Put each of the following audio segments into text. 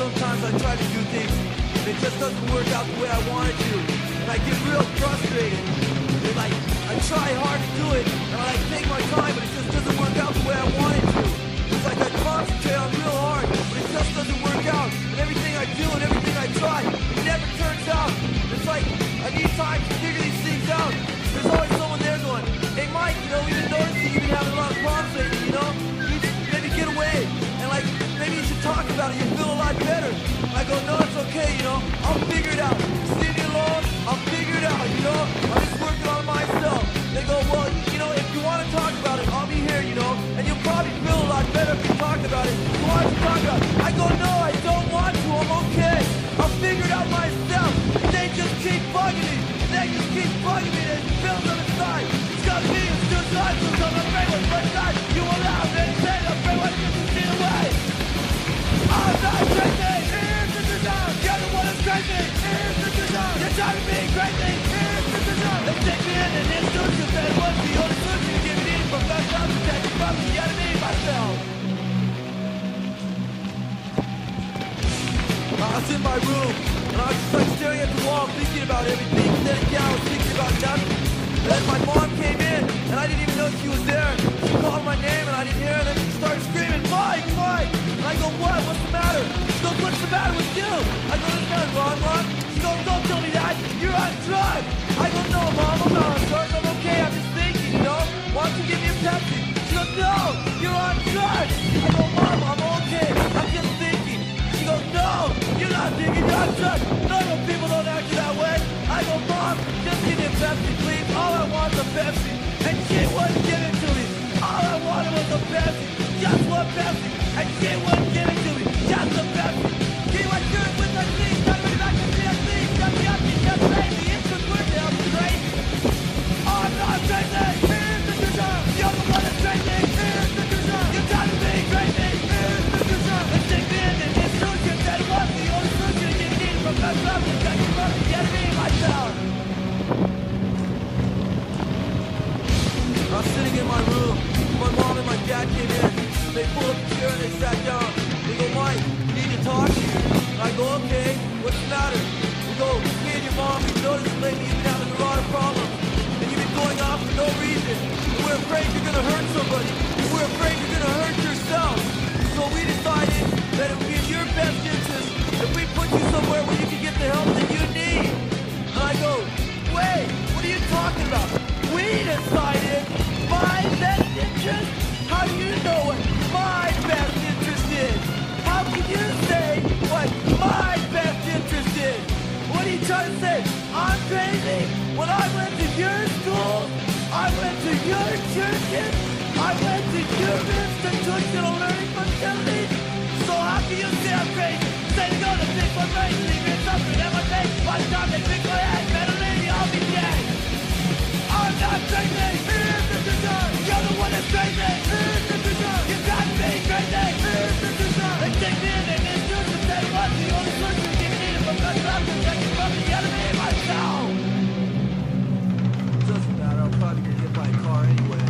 sometimes I try to do things, and it just doesn't work out the way I want it to. And I get real frustrated. And like, I try hard to do it, and I like take my time, but it just doesn't work out the way I want it to. It's like I concentrate on real hard, but it just doesn't work out. And everything I do and everything I try, it never turns out. It's like I need time to figure these things out. There's always someone there going, hey Mike, you know, we've been noticing you've been having a lot of problems lately, you know? You need to maybe get away, and like, maybe you should talk about it, you'll feel a lot better. I go, no, it's okay, you know, I'll figure it out. Just leave me alone, I'll figure it out, you know? I'm just working on myself. They go, well, you know, if you want to talk about it, I'll be here, you know? And you'll probably feel a lot better if you talk about it. So why don't you talk about it? I go, no, I don't want to, I'm okay. I'll figure it out myself. They just keep bugging me. They just keep bugging me. There's pills on the side. It's got me, it's suicide. So I'm afraid what's my side. You will laugh and say, I'm afraid what you can see away. I'm not crazy. Here's the design. You're the one that's crazy. Here's the design. You're driving me crazy. Here's the design. They take me in and introduce you. Said what's the only solution to give me the professional protection from the enemy myself. I was in my room, and I was just like staring at the wall, thinking about everything. And then again, I was thinking about nothing. And then my mom came in, and I didn't even know she was there. She called my name, and I didn't hear her, and then she started screaming, Mike, Mike! And I go, what? What's the matter? She goes, what's the matter with you? I go, there's nothing wrong, Mom. She goes, don't tell me that. You're on drugs. I go, no, Mom, I'm not on drugs. I'm okay. I'm just thinking, you know? Why don't you give me a Pepsi? She goes, no, you're on drugs. I go, Mom, I'm okay. I'm just thinking. She goes, no, you're not thinking, you're on drugs. Normal people don't act that way. I go, Mom, just give me a Pepsi, please. All I want is a Pepsi. And she wouldn't give it to me. All I wanted was a Pepsi. Just one Pepsi. And she wouldn't give it to me. Just a Pepsi. She was good with her sleeves. Not really back to CSC. Just yucky, just crazy. It's the word now, crazy. I'm not crazy. Here's the design. You're the one that's crazy. Here's the design. You're driving me crazy. Here's the design. They take me in and introduce you. Said what's the only solution to give me the professional protection from the enemy myself. I was sitting in my room. My mom and my dad came in. They pulled up a chair and they sat down. They go, Mike, we need to talk to you. And I go, okay, what's the matter? They go, me and your mom, we've noticed lately you've been having a lot of problems. And you've been going off for no reason. And we're afraid you're going to hurt somebody. And we're afraid you're going to hurt yourself. So we decided that it would be in your best interest if we put you somewhere where you can get the help that you need. And I go, wait, what are you talking about? We decided my best interest? How do you know what my best interest is? How can you say what my best interest is? What are you trying to say? I'm crazy? When I went to your school, I went to your churches, I went to your institutional learning facilities. So how can you say I'm crazy? Say to go to pick one race, leave me suffering at my face. By the time they pick my head, better lady, I'll be dead. I'm not crazy. Here's the design. You're the one that's crazy. Here's the design. You got me crazy. Here's the design. They take me in and introduce and say what's the only solution to give me the professional protection from the enemy myself. Doesn't matter. I'll probably get hit by a car anyway.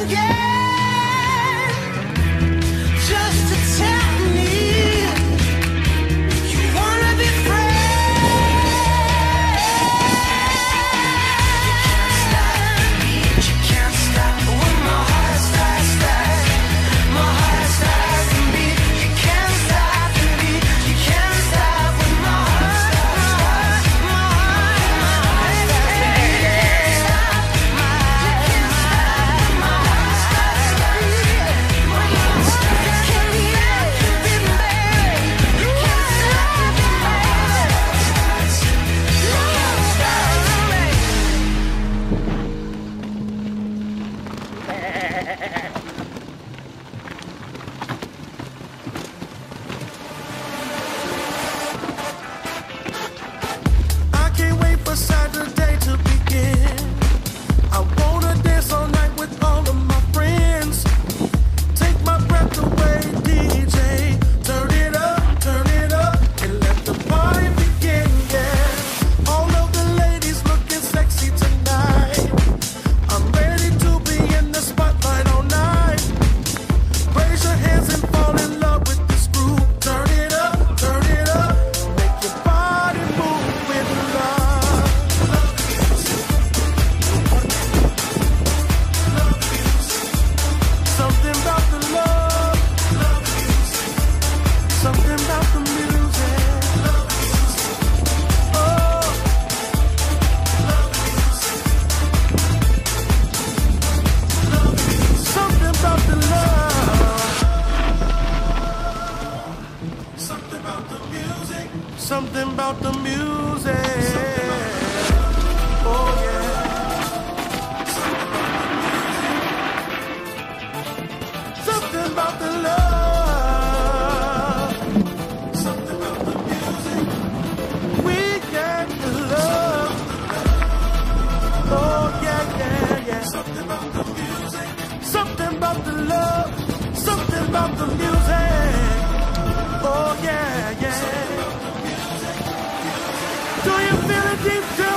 again, just to tell me you wanna be friends. You can't stop when my heart starts my heart starts to beat. You can't stop the beat. You can't stop when my heart starts. My heart starts to beat. You can't stop. You can't stop when my heart starts to beat. My heart starts to beat, baby. You can't stop when my heart starts. My heart starts to beat. I can't wait for Saturday to begin. I wanna dance all night with all of my friends. Take my breath away, DJ. Turn it up, and let the party begin, yeah. All of the ladies looking sexy tonight. I'm ready to be in the spotlight all night. Raise your hands and fall in love with this groove. Turn it up, make your body move with love. Something about the love, something about the music. Oh, something about the love, something about the music, something about the music. Oh yeah. Something about the love, something about the music. We got the love. Oh yeah, yeah, yeah. Something about the music, something about the love, something about the music. Oh yeah, yeah. Do you feel it deep down?